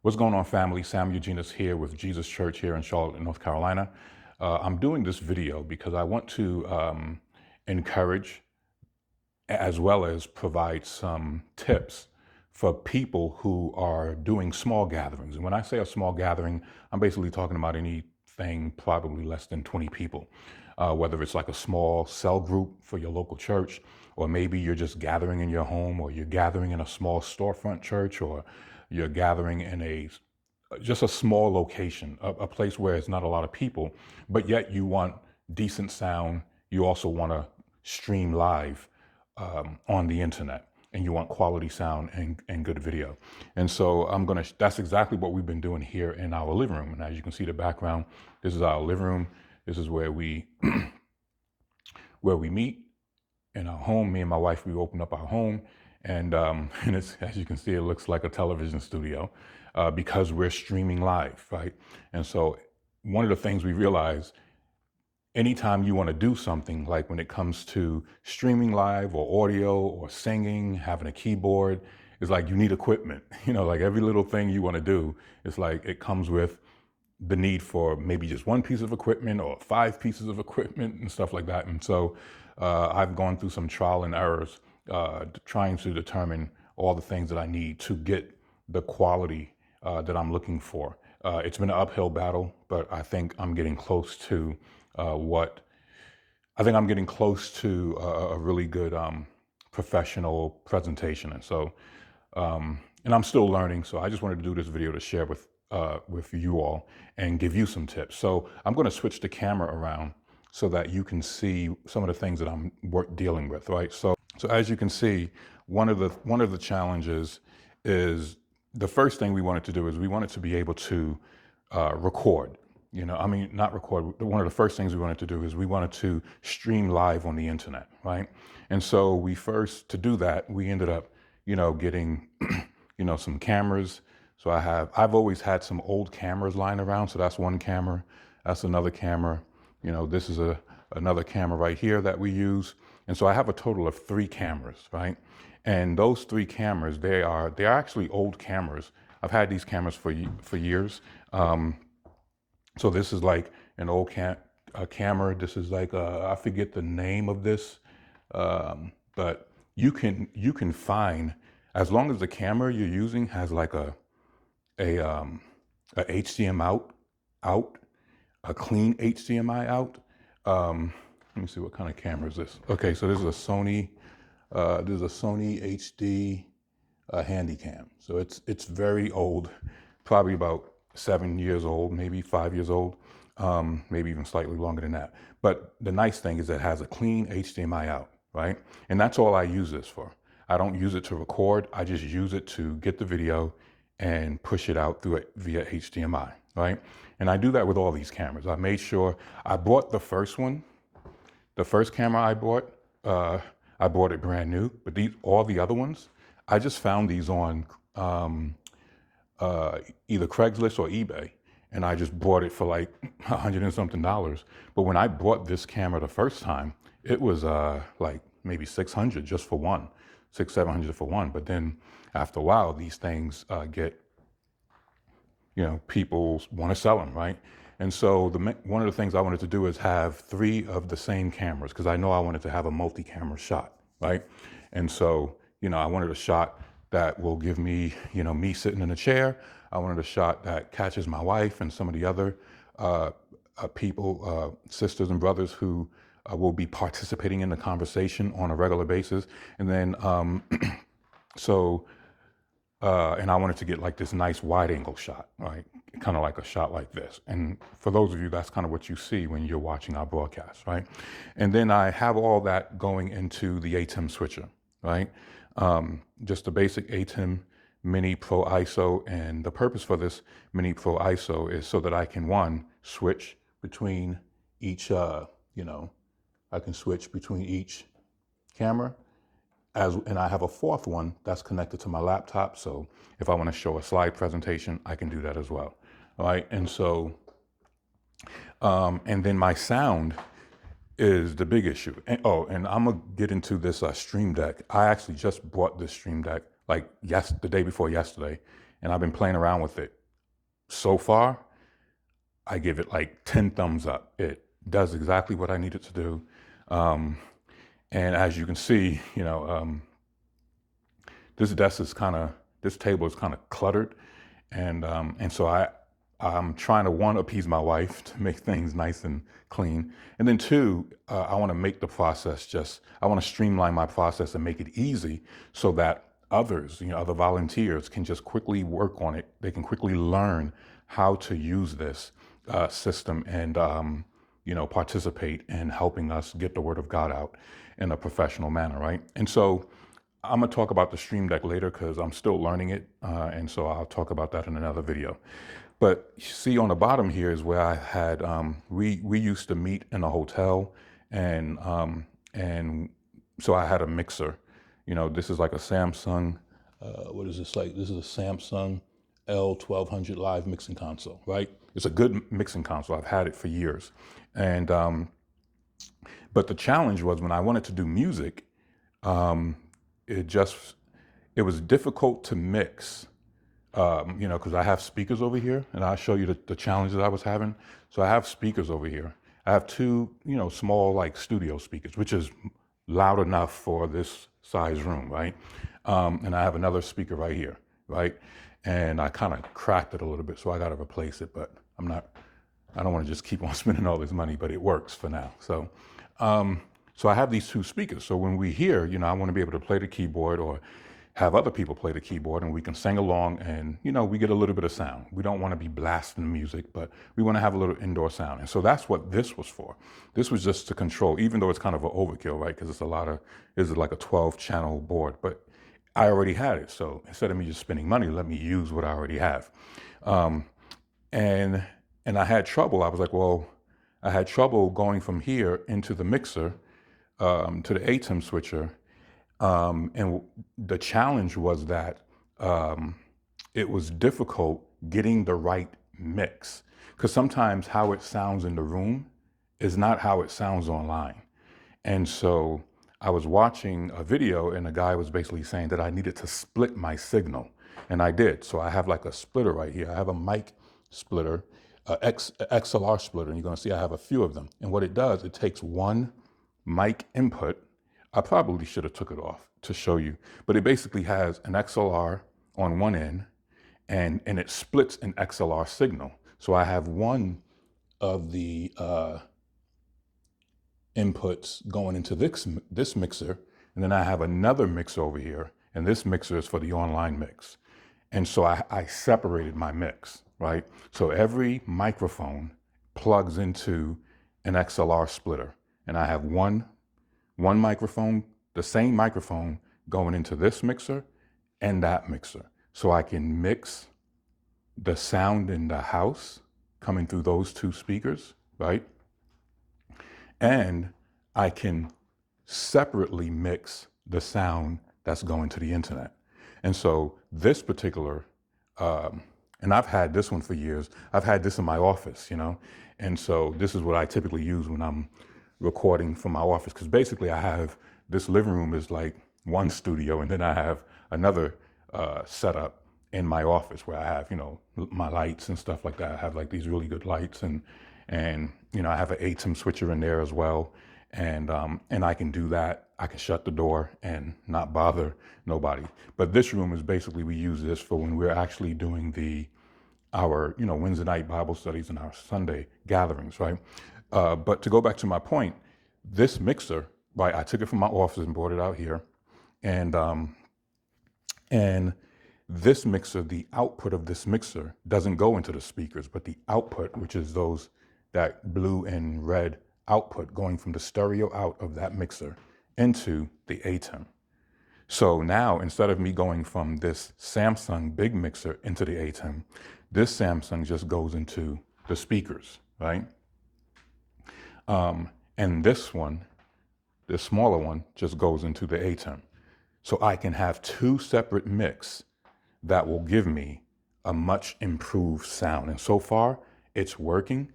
What's going on, family? Sam Eugenius here with Jesus Church here in Charlotte, North Carolina. I'm doing this video because I want to encourage as well as provide some tips for people who are doing small gatherings. And when I say a small gathering, I'm basically talking about anything probably less than 20 people, whether it's like a small cell group for your local church, or maybe you're just gathering in your home, or you're gathering in a small storefront church, or you're gathering in just a small location, a place where it's not a lot of people, but yet you want decent sound. You also want to stream live on the internet, and you want quality sound and good video. And so that's exactly what we've been doing here in our living room. And as you can see the background, this is our living room. This is where we where we meet in our home. Me and my wife, we opened up our home, and and it's, as you can see, it looks like a television studio because we're streaming live, right? And so one of the things we realized, anytime you want to do something, like when it comes to streaming live or audio or singing, having a keyboard, is like you need equipment. Like every little thing you want to do, it's like it comes with the need for maybe just one piece of equipment or 5 pieces of equipment and stuff like that. And so I've gone through some trial and errors trying to determine all the things that I need to get the quality that I'm looking for. It's been an uphill battle, but I think I'm getting close to a really good professional presentation. And so, and I'm still learning. So I just wanted to do this video to share with you all and give you some tips. So I'm going to switch the camera around so that you can see some of the things that I'm dealing with, right? So as you can see, one of the challenges is, the first thing we wanted to do is we wanted to be able to record. Not record. One of the first things we wanted to do is we wanted to stream live on the internet, right? And so to do that, we ended up, getting, some cameras. So I've always had some old cameras lying around. So that's one camera. That's another camera. This is another camera right here that we use. And so I have a total of 3 cameras, right? And those 3 cameras, they're actually old cameras. I've had these cameras for years. So this is like an old camera. This is like I forget the name of this, but you can find, as long as the camera you're using has like a HDMI out, a clean HDMI out. Let me see, what kind of camera is this? Okay, so this is a Sony HD Handycam. So it's very old, probably about 7 years old, maybe 5 years old, maybe even slightly longer than that. But the nice thing is it has a clean HDMI out, right? And that's all I use this for. I don't use it to record. I just use it to get the video and push it out through it via HDMI, right? And I do that with all these cameras. I made sure I bought the first camera I bought it brand new, but all the other ones, I just found these on either Craigslist or eBay, and I just bought it for like $100 and something. But when I bought this camera the first time, it was like maybe $600 just for one, $600-700 for one. But then after a while, these things get, people want to sell them, right? And so one of the things I wanted to do is have 3 of the same cameras, because I know I wanted to have a multi-camera shot, right? And so, I wanted a shot that will give me, me sitting in a chair. I wanted a shot that catches my wife and some of the other people, sisters and brothers who will be participating in the conversation on a regular basis. And then, and I wanted to get like this nice wide angle shot, right? Kind of like a shot like this. And for those of you, that's kind of what you see when you're watching our broadcast, right? And then I have all that going into the ATEM switcher, right? Just a basic ATEM Mini Pro ISO. And the purpose for this Mini Pro ISO is so that I can, switch between each, I can switch between each camera. And I have a 4th one that's connected to my laptop. So if I want to show a slide presentation, I can do that as well. All right. And so, and then my sound is the big issue. And I'm going to get into this Stream Deck. I actually just bought this Stream Deck like the day before yesterday. and I've been playing around with it. So far, I give it like 10 thumbs up. It does exactly what I need it to do. Um, and as you can see, this table is kind of cluttered. And so I'm trying to, one, appease my wife to make things nice and clean. And then two, I want to make the process I want to streamline my process and make it easy so that others, other volunteers can just quickly work on it. They can quickly learn how to use this system and, participate in helping us get the word of God out in a professional manner, right? And so I'm gonna talk about the Stream Deck later because I'm still learning it, and so I'll talk about that in another video. But you see on the bottom here is where I had we used to meet in a hotel, and so I had a mixer. This is like a Samsung. What is this like? This is a Samsung L1200 live mixing console, right? It's a good mixing console. I've had it for years, and but the challenge was when I wanted to do music. It was difficult to mix, because I have speakers over here, and I'll show you the challenges I was having. So I have speakers over here. I have two, small like studio speakers, which is loud enough for this size room, right? And I have another speaker right here, right? And I kind of cracked it a little bit, so I got to replace it, but I don't want to just keep on spending all this money, but it works for now. So I have these two speakers. So when we hear, I want to be able to play the keyboard or have other people play the keyboard, and we can sing along, and we get a little bit of sound. We don't want to be blasting music, but we want to have a little indoor sound. And so that's what this was for. This was just to control, even though it's kind of an overkill, right? Because it's like a 12-channel board, but I already had it. So instead of me just spending money, let me use what I already have. And I had trouble. I was like, well, I had trouble going from here into the mixer to the ATEM switcher. And the challenge was that it was difficult getting the right mix, because sometimes how it sounds in the room is not how it sounds online. And so I was watching a video, and a guy was basically saying that I needed to split my signal. And I did. So I have like a splitter right here. I have a mic splitter, XLR splitter, and you're going to see I have a few of them. And what it does, it takes one mic input. I probably should have took it off to show you, but it basically has an XLR on one end, and it splits an XLR signal. So I have one of the inputs going into this mixer, and then I have another mixer over here, and this mixer is for the online mix. And so I separated my mix, right? So every microphone plugs into an XLR splitter, and I have one microphone, the same microphone, going into this mixer and that mixer. So I can mix the sound in the house coming through those two speakers, right? And I can separately mix the sound that's going to the internet. And so this particular, and I've had this one for years. I've had this in my office, and so this is what I typically use when I'm recording from my office, because basically I have this living room is like one studio, and then I have another setup in my office where I have my lights and stuff like that. I have like these really good lights, and I have an ATEM switcher in there as well, and I can do that. I can shut the door and not bother nobody. But this room is basically, we use this for when we're actually doing our Wednesday night Bible studies and our Sunday gatherings, right? But to go back to my point, this mixer, right, I took it from my office and brought it out here. And this mixer, the output of this mixer doesn't go into the speakers, but the output, which is that blue and red output going from the stereo out of that mixer into the ATEM. So now, instead of me going from this Samsung big mixer into the ATEM, this Samsung just goes into the speakers, right? And this one, the smaller one, just goes into the ATEM. So I can have two separate mix that will give me a much improved sound. And so far, it's working.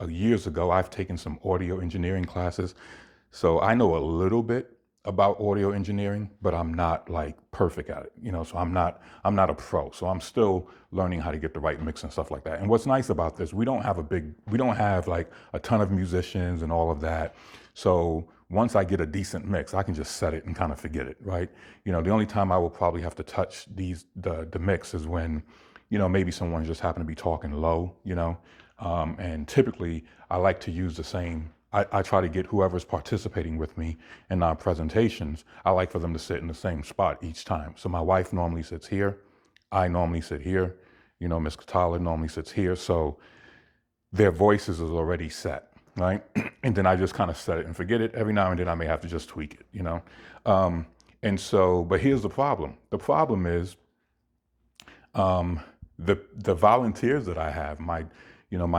Years ago, I've taken some audio engineering classes. So I know a little bit about audio engineering, but I'm not like perfect at it, you know, so I'm not a pro. So I'm still learning how to get the right mix and stuff like that. And what's nice about this, we don't have like a ton of musicians and all of that. So once I get a decent mix, I can just set it and kind of forget it, right? You know, the only time I will probably have to touch the mix is when, you know, maybe someone just happened to be talking low, you know, and typically I like to use the same. I try to get whoever's participating with me in our presentations, I like for them to sit in the same spot each time. So my wife normally sits here. I normally sit here. You know, Ms. Katala normally sits here. So their voices is already set, right? And then I just kind of set it and forget it. Every now and then I may have to just tweak it, you know? And so, but here's the problem. The problem is um, the volunteers that I have, my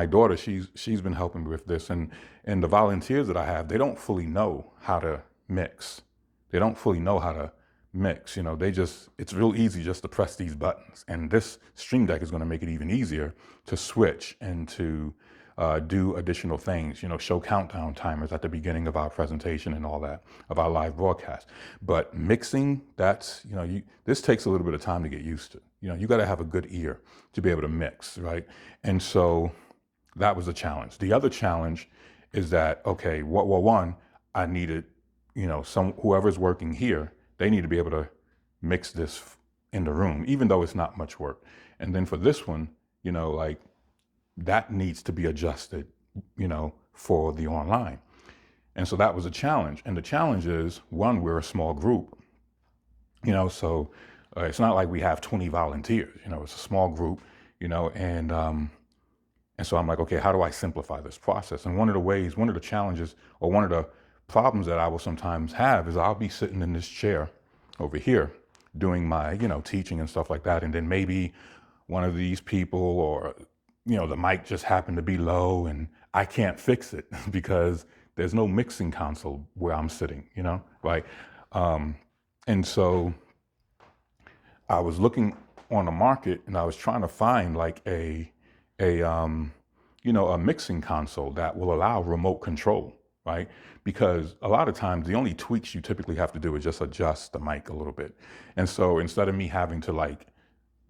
daughter, she's been helping me with this, and the volunteers that I have, they don't fully know how to mix. They don't fully know how to mix. You know, it's real easy just to press these buttons, and this Stream Deck is going to make it even easier to switch and to do additional things, you know, show countdown timers at the beginning of our presentation and all that, of our live broadcast. But mixing, this takes a little bit of time to get used to. You know, you got to have a good ear to be able to mix, right? And so that was a challenge. The other challenge is that, okay, one, I needed, you know, whoever's working here, they need to be able to mix this in the room, even though it's not much work. And then for this one, you know, like, that needs to be adjusted, you know, for the online. And so that was a challenge. And the challenge is, one, we're a small group, you know, so it's not like we have 20 volunteers, you know, it's a small group, you know, and so I'm like, okay, how do I simplify this process? And one of the challenges, or one of the problems that I will sometimes have is I'll be sitting in this chair over here doing my, you know, teaching and stuff like that. And then maybe one of these people, or, you know, the mic just happened to be low and I can't fix it because there's no mixing console where I'm sitting, you know, right? And so I was looking on the market and I was trying to find like a mixing console that will allow remote control, right? Because a lot of times the only tweaks you typically have to do is just adjust the mic a little bit. And so instead of me having to like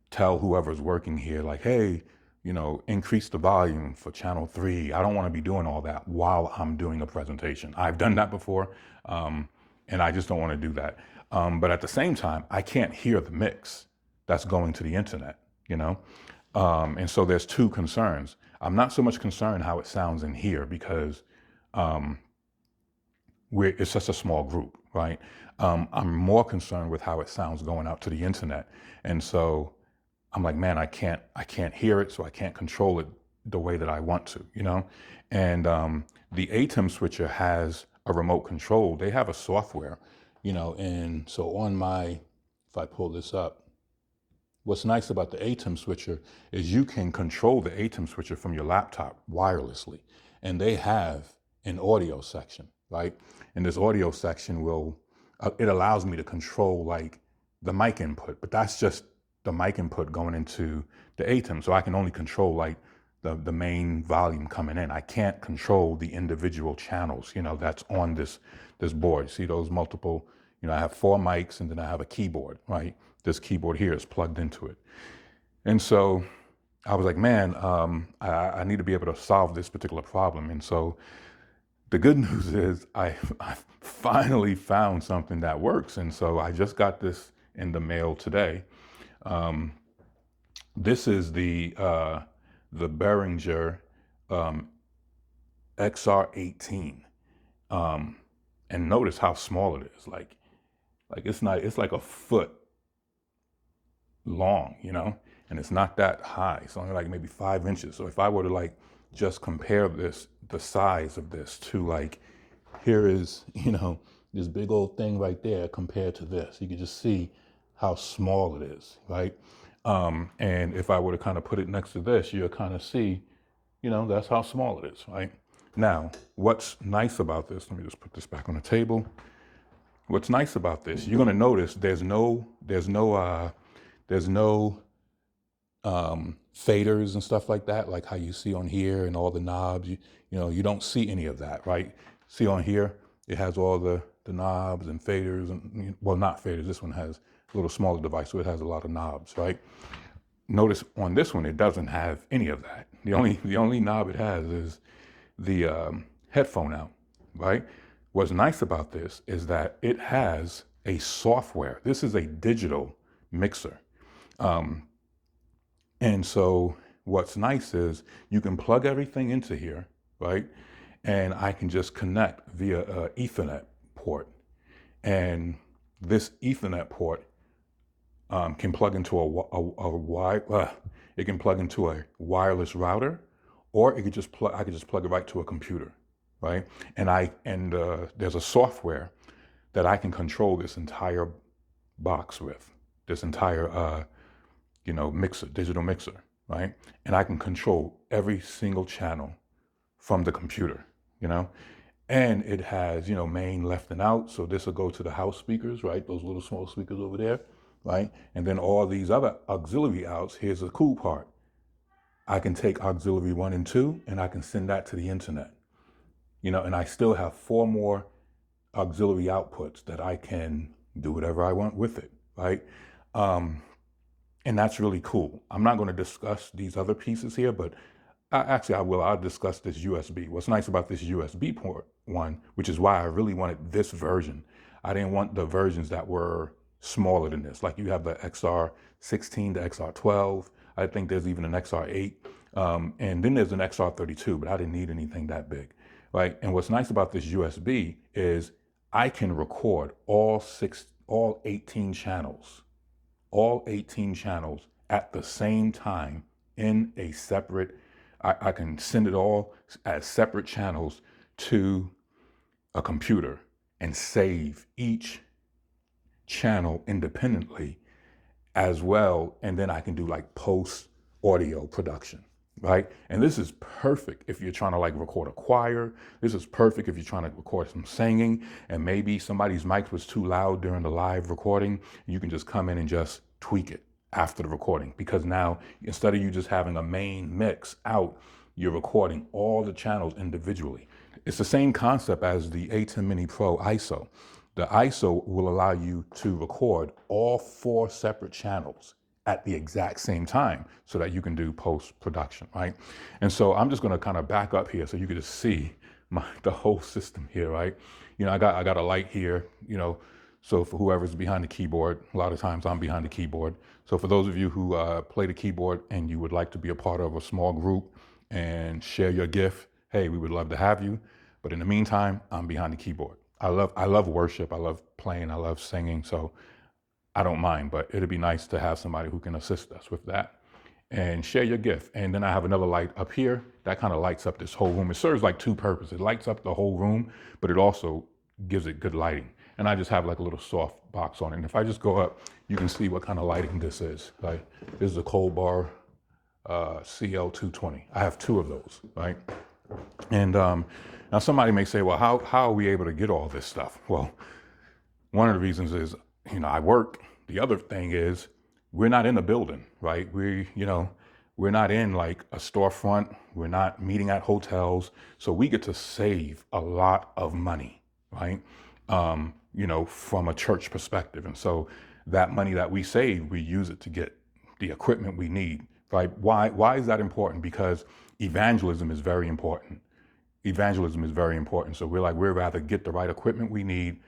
tell whoever's working here, like, hey, you know, increase the volume for channel 3. I don't want to be doing all that while I'm doing a presentation. I've done that before, and I just don't want to do that. But at the same time, I can't hear the mix that's going to the internet, you know? And so there's two concerns. I'm not so much concerned how it sounds in here because it's such a small group, right? I'm more concerned with how it sounds going out to the internet. And so I'm like, man, I can't hear it, so I can't control it the way that I want to, you know? And the ATEM switcher has a remote control. They have a software, you know, and so if I pull this up, what's nice about the ATEM switcher is you can control the ATEM switcher from your laptop wirelessly. And they have an audio section, right? And this audio section it allows me to control like the mic input, but that's just the mic input going into the ATEM. So I can only control like the main volume coming in. I can't control the individual channels, you know, that's on this board. See those multiple, you know, I have 4 mics and then I have a keyboard, right? This keyboard here is plugged into it. And so I was like, man, I need to be able to solve this particular problem. And so the good news is I finally found something that works. And so I just got this in the mail today. This is the Behringer XR18. And notice how small it is. Like it's like a foot long, you know, and it's not that high. It's only like maybe 5 inches. So if I were to like just compare the size of this to like, here is, you know, this big old thing right there compared to this, you can just see how small it is, right? And if I were to kind of put it next to this, you'll kind of see, you know, that's how small it is, right? Now, what's nice about this, let me just put this back on the table. What's nice about this, you're gonna notice there's no faders and stuff like that, like how you see on here and all the knobs. You know, you don't see any of that, right? See on here, it has all the the knobs and faders, and well, not faders. This one has a little smaller device, so it has a lot of knobs, right? Notice on this one, it doesn't have any of that. The only knob it has is the headphone out, right? What's nice about this is that it has a software. This is a digital mixer. And so what's nice is you can plug everything into here, right? And I can just connect via a Ethernet port. And this Ethernet port can plug into it can plug into a wireless router, or it could just I could just plug it right to a computer, right? And there's a software that I can control this entire box with, this entire mixer, digital mixer, right? And I can control every single channel from the computer, and it has, main, left, and out. So this will go to the house speakers, right? Those little small speakers over there, right? And then all these other auxiliary outs. Here's the cool part. I can take auxiliary 1 and 2 and I can send that to the internet, and I still have 4 more auxiliary outputs that I can do whatever I want with it, right? And that's really cool. I'm not going to discuss these other pieces here, but I will. I'll discuss this USB. What's nice about this USB port one, which is why I really wanted this version. I didn't want the versions that were smaller than this. Like you have the XR16, the XR12. I think there's even an XR8. And then there's an XR32, but I didn't need anything that big, right? And what's nice about this USB is I can record all 18 channels at the same time in a separate, I can send it all as separate channels to a computer and save each channel independently as well. And then I can do like post audio production, right? And this is perfect if you're trying to like record a choir. This is perfect if you're trying to record some singing and maybe somebody's mic was too loud during the live recording. You can just come in and just tweak it after the recording, because now instead of you just having a main mix out, you're recording all the channels individually. It's the same concept as the A10 Mini Pro ISO. The ISO will allow you to record all 4 separate channels at the exact same time so that you can do post-production, right? And so I'm just gonna kind of back up here so you can just see the whole system here, right? I got a light here, so for whoever's behind the keyboard, a lot of times I'm behind the keyboard. So for those of you who play the keyboard and you would like to be a part of a small group and share your gift, hey, we would love to have you. But in the meantime, I'm behind the keyboard. I love worship. I love playing. I love singing. So I don't mind, but it'd be nice to have somebody who can assist us with that and share your gift. And then I have another light up here that kind of lights up this whole room. It serves like 2 purposes. It lights up the whole room, but it also gives it good lighting. And I just have like a little soft box on it. And if I just go up, you can see what kind of lighting this is. Like this is a Cold Bar CL220. I have 2 of those, right? And now somebody may say, well, how are we able to get all this stuff? Well, one of the reasons is, I work. The other thing is we're not in a building, right? We're not in like a storefront. We're not meeting at hotels. So we get to save a lot of money, right? From a church perspective. And so that money that we save, we use it to get the equipment we need, right? Why is that important? Because evangelism is very important. Evangelism is very important. So we'd rather get the right equipment we need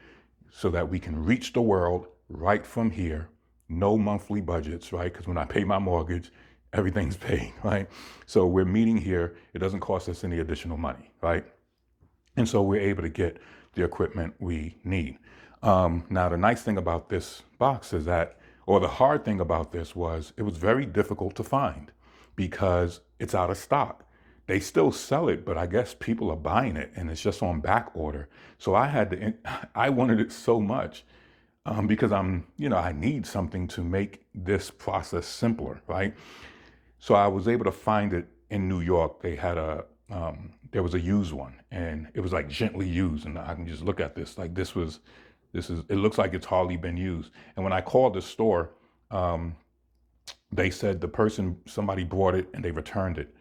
so that we can reach the world right from here. No monthly budgets, right? Because when I pay my mortgage, everything's paid, right? So we're meeting here. It doesn't cost us any additional money, right? And so we're able to get the equipment we need. Now, the nice thing about this box is that, or the hard thing about this was, it was very difficult to find because it's out of stock. They still sell it, but I guess people are buying it and it's just on back order. So I wanted it so much because I need something to make this process simpler, right? So I was able to find it in New York. They had there was a used one and it was like gently used. And I can just look at this, like it looks like it's hardly been used. And when I called the store, they said somebody brought it and they returned it,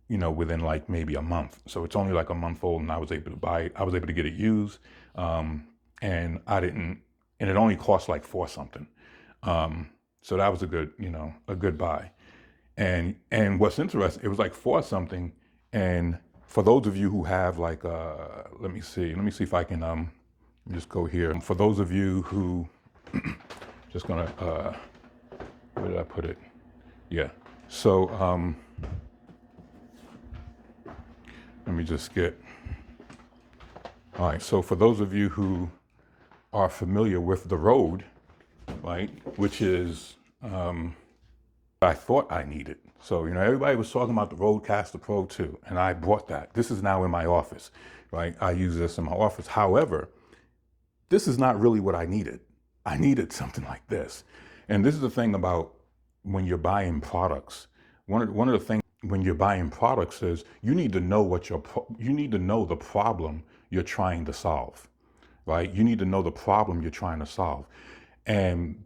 within like maybe a month. So it's only like a month old and I was able to buy it. I was able to get it used. and and it only cost like 4 something. So that was a good, a good buy. And what's interesting, it was like 4 something. And for those of you who have like, let me see if I can just go here. For those of you who, just gonna, where did I put it? Yeah. So let me just get, all right. So for those of you who are familiar with the Rode, right, which is, I thought I needed. So, everybody was talking about the Rodecaster Pro 2, and I bought that. This is now in my office, right? I use this in my office. However, this is not really what I needed. I needed something like this. And this is the thing about when you're buying products. One of the things when you're buying products is you need to know you need to know the problem you're trying to solve, right? You need to know the problem you're trying to solve. And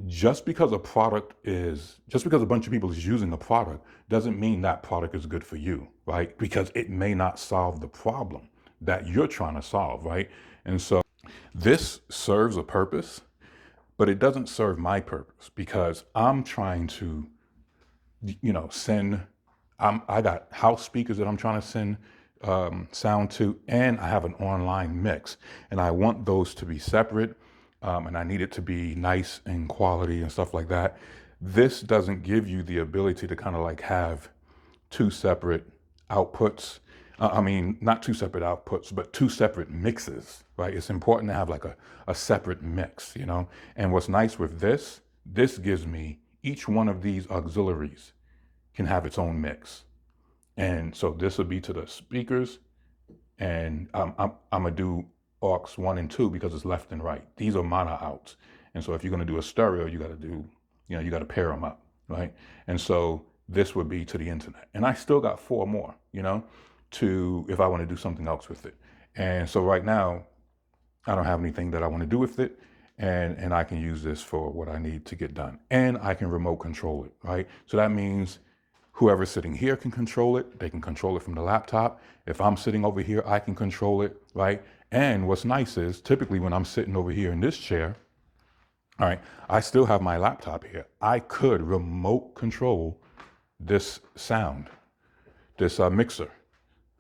just because a bunch of people is using a product doesn't mean that product is good for you, right? Because it may not solve the problem that you're trying to solve, right? And so this serves a purpose, but it doesn't serve my purpose because I'm trying to, I got house speakers that I'm trying to send sound to, and I have an online mix, and I want those to be separate. And I need it to be nice and quality and stuff like that. This doesn't give you the ability to kind of like have 2 separate outputs. Not 2 separate outputs, but 2 separate mixes, right? It's important to have like a separate mix, And what's nice with this gives me each one of these auxiliaries can have its own mix. And so this will be to the speakers, and I'm gonna do aux 1 and 2 because it's left and right. These are mono outs. And so if you're going to do a stereo, you got to do, you got to pair them up, right? And so this would be to the internet. And I still got 4 more, to if I want to do something else with it. And so right now, I don't have anything that I want to do with it. And I can use this for what I need to get done. And I can remote control it, right? So that means whoever's sitting here can control it. They can control it from the laptop. If I'm sitting over here, I can control it, right? And what's nice is typically when I'm sitting over here in this chair, all right, I still have my laptop here. I could remote control this sound, this mixer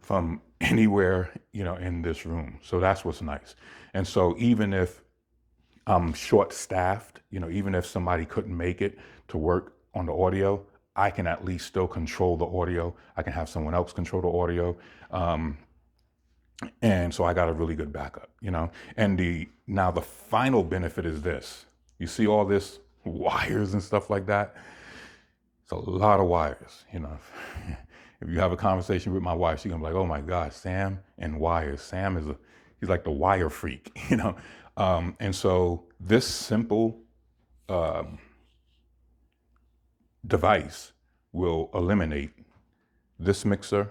from anywhere, in this room. So that's what's nice. And so even if I'm short-staffed, even if somebody couldn't make it to work on the audio, I can at least still control the audio. I can have someone else control the audio. And so I got a really good backup, And now the final benefit is this. You see all this wires and stuff like that? It's a lot of wires, If you have a conversation with my wife, she's gonna be like, oh my God, Sam and wires. Sam he's like the wire freak, And so this simple device will eliminate this mixer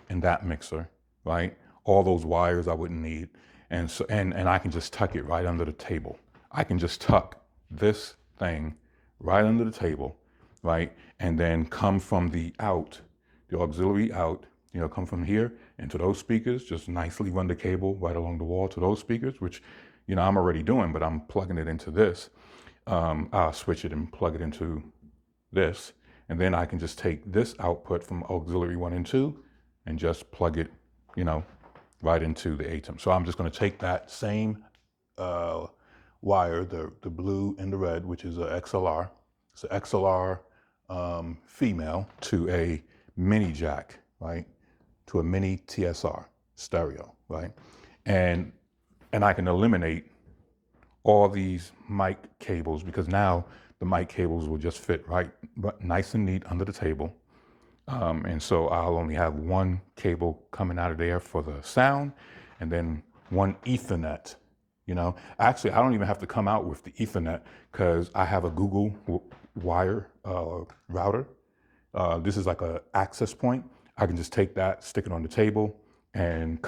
and that mixer, right? All those wires I wouldn't need. And so and I can just tuck it right under the table. I can just tuck this thing right under the table, right? And then come from the auxiliary out, come from here into those speakers, just nicely run the cable right along the wall to those speakers, which, I'm already doing, but I'm plugging it into this. I'll switch it and plug it into this. And then I can just take this output from auxiliary 1 and 2 and just plug it, right into the ATEM. So I'm just going to take that same wire, the blue and the red, which is a XLR. It's an XLR female to a mini jack, right? To a mini TSR stereo, right? And I can eliminate all these mic cables because now the mic cables will just fit right, nice and neat under the table. And so I'll only have 1 cable coming out of there for the sound and then 1 Ethernet, Actually, I don't even have to come out with the Ethernet because I have a Google wire router. This is like an access point. I can just take that, stick it on the table and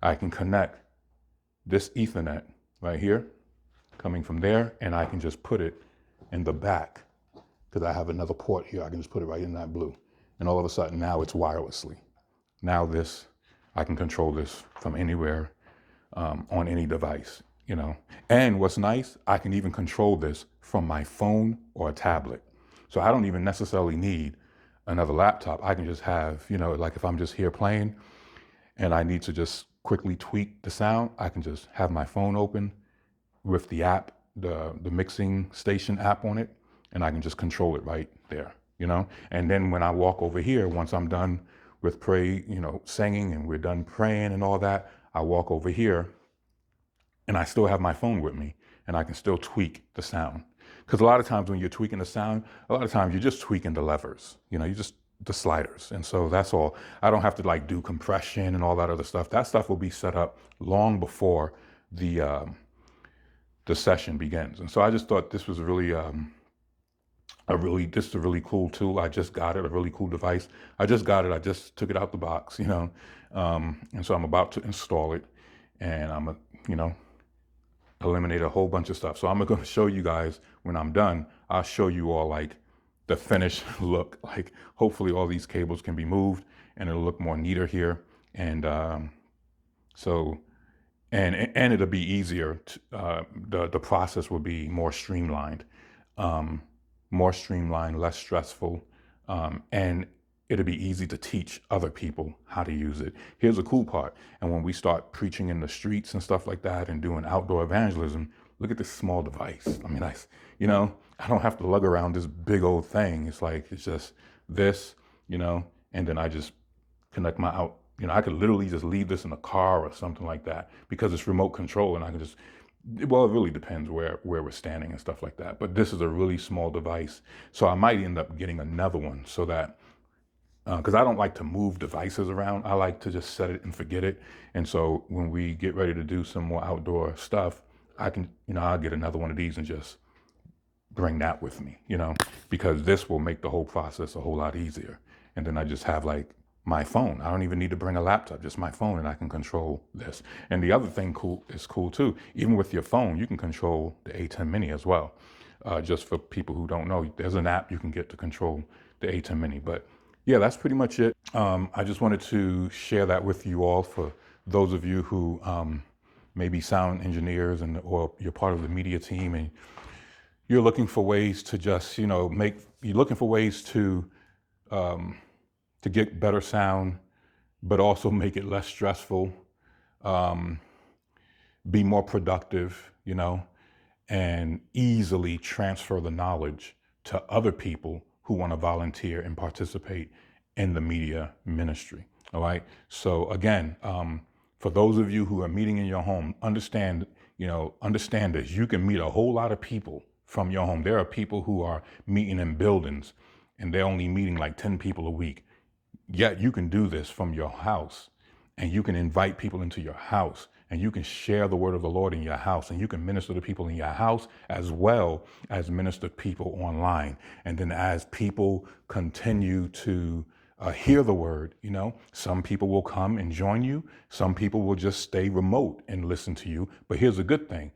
I can connect this Ethernet right here coming from there, and I can just put it in the back because I have another port here. I can just put it right in that blue. And all of a sudden now it's wirelessly. Now this I can control this from anywhere, on any device, And what's nice, I can even control this from my phone or a tablet. So I don't even necessarily need another laptop. I can just have, like if I'm just here playing and I need to just quickly tweak the sound, I can just have my phone open with the app, the mixing station app on it, and I can just control it right there, And then when I walk over here, once I'm done with singing and we're done praying and all that, I walk over here and I still have my phone with me and I can still tweak the sound. Because a lot of times when you're tweaking the sound, a lot of times you're just tweaking the levers, you just the sliders. And so that's all. I don't have to like do compression and all that other stuff. That stuff will be set up long before the session begins. And so I just thought this was really this is a really cool tool. I just got it, a really cool device. I just got it. I just took it out the box, And so I'm about to install it, and I'm eliminate a whole bunch of stuff. So I'm going to show you guys when I'm done. I'll show you all like the finished look. Like hopefully all these cables can be moved and it'll look more neater here. And and it'll be easier. The process will be more streamlined, less stressful, and it'll be easy to teach other people how to use it. Here's the cool part. And when we start preaching in the streets and stuff like that and doing outdoor evangelism, look at this small device. I mean, I don't have to lug around this big old thing. It's just this, and then I just connect my out. I could literally just leave this in a car or something like that because it's remote control, and I can just, well, it really depends where we're standing and stuff like that. But this is a really small device. So I might end up getting another one so that, because I don't like to move devices around. I like to just set it and forget it. And so when we get ready to do some more outdoor stuff, I can, I'll get another one of these and just bring that with me, because this will make the whole process a whole lot easier. And then I just have like my phone. I don't even need to bring a laptop, just my phone, and I can control this. And the other thing is cool too. Even with your phone, you can control the A10 Mini as well. Just for people who don't know, there's an app you can get to control the A10 Mini. But yeah, that's pretty much it. I just wanted to share that with you all for those of you who may be sound engineers or you're part of the media team and you're looking for ways to just, you're looking for ways to get better sound, but also make it less stressful, be more productive, and easily transfer the knowledge to other people who want to volunteer and participate in the media ministry. All right. So again, for those of you who are meeting in your home, understand this. You can meet a whole lot of people from your home. There are people who are meeting in buildings and they're only meeting like 10 people a week. Yet you can do this from your house, and you can invite people into your house, and you can share the word of the Lord in your house, and you can minister to people in your house as well as minister to people online. And then as people continue to hear the word, some people will come and join you. Some people will just stay remote and listen to you. But here's the good thing.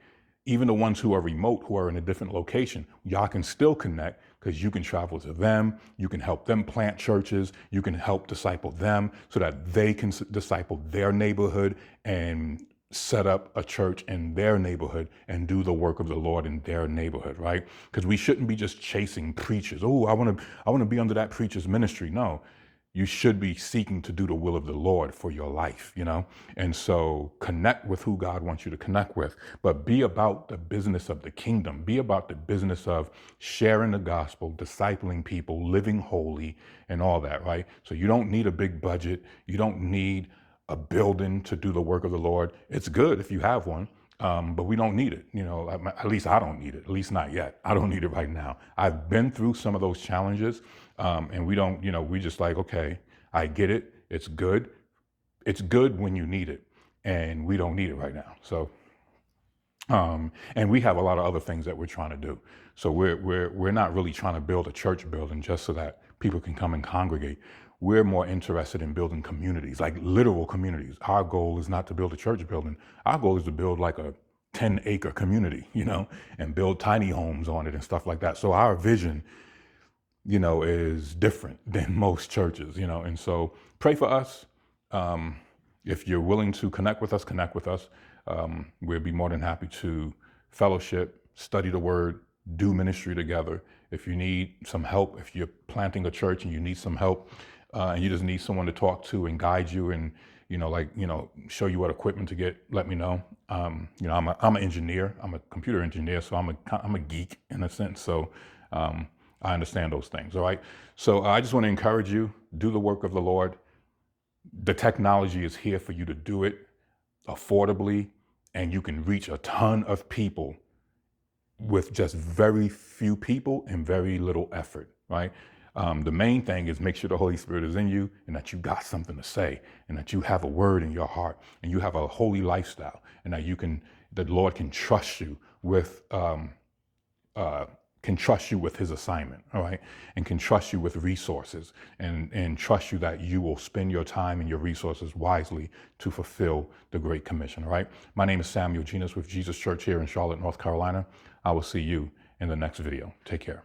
Even the ones who are remote, who are in a different location, y'all can still connect because you can travel to them. You can help them plant churches. You can help disciple them so that they can disciple their neighborhood and set up a church in their neighborhood and do the work of the Lord in their neighborhood, right? Because we shouldn't be just chasing preachers. Oh, I want to be under that preacher's ministry. No. You should be seeking to do the will of the Lord for your life, And so connect with who God wants you to connect with, but be about the business of the kingdom. Be about the business of sharing the gospel, discipling people, living holy, and all that, right? So you don't need a big budget. You don't need a building to do the work of the Lord. It's good if you have one. But we don't need it. At least I don't need it, at least not yet. I don't need it right now. I've been through some of those challenges, and we don't, we just like, okay, I get it. It's good. It's good when you need it, and we don't need it right now. So, and we have a lot of other things that we're trying to do. So we're not really trying to build a church building just so that people can come and congregate. We're more interested in building communities, like literal communities. Our goal is not to build a church building. Our goal is to build like a 10-acre community, and build tiny homes on it and stuff like that. So our vision, is different than most churches, and so pray for us. If you're willing to connect with us, connect with us. We'll be more than happy to fellowship, study the word, do ministry together. If you need some help, if you're planting a church and you need some help, and you just need someone to talk to and guide you and, show you what equipment to get, let me know. I'm an engineer. I'm a computer engineer, so I'm a geek in a sense. So I understand those things. All right. So I just want to encourage you, do the work of the Lord. The technology is here for you to do it affordably, and you can reach a ton of people with just very few people and very little effort, right? The main thing is make sure the Holy Spirit is in you and that you got something to say and that you have a word in your heart and you have a holy lifestyle and that the Lord can trust you with, his assignment, all right? And can trust you with resources and trust you that you will spend your time and your resources wisely to fulfill the Great Commission, all right? My name is Samuel Genus with Jesus Church here in Charlotte, North Carolina. I will see you in the next video. Take care.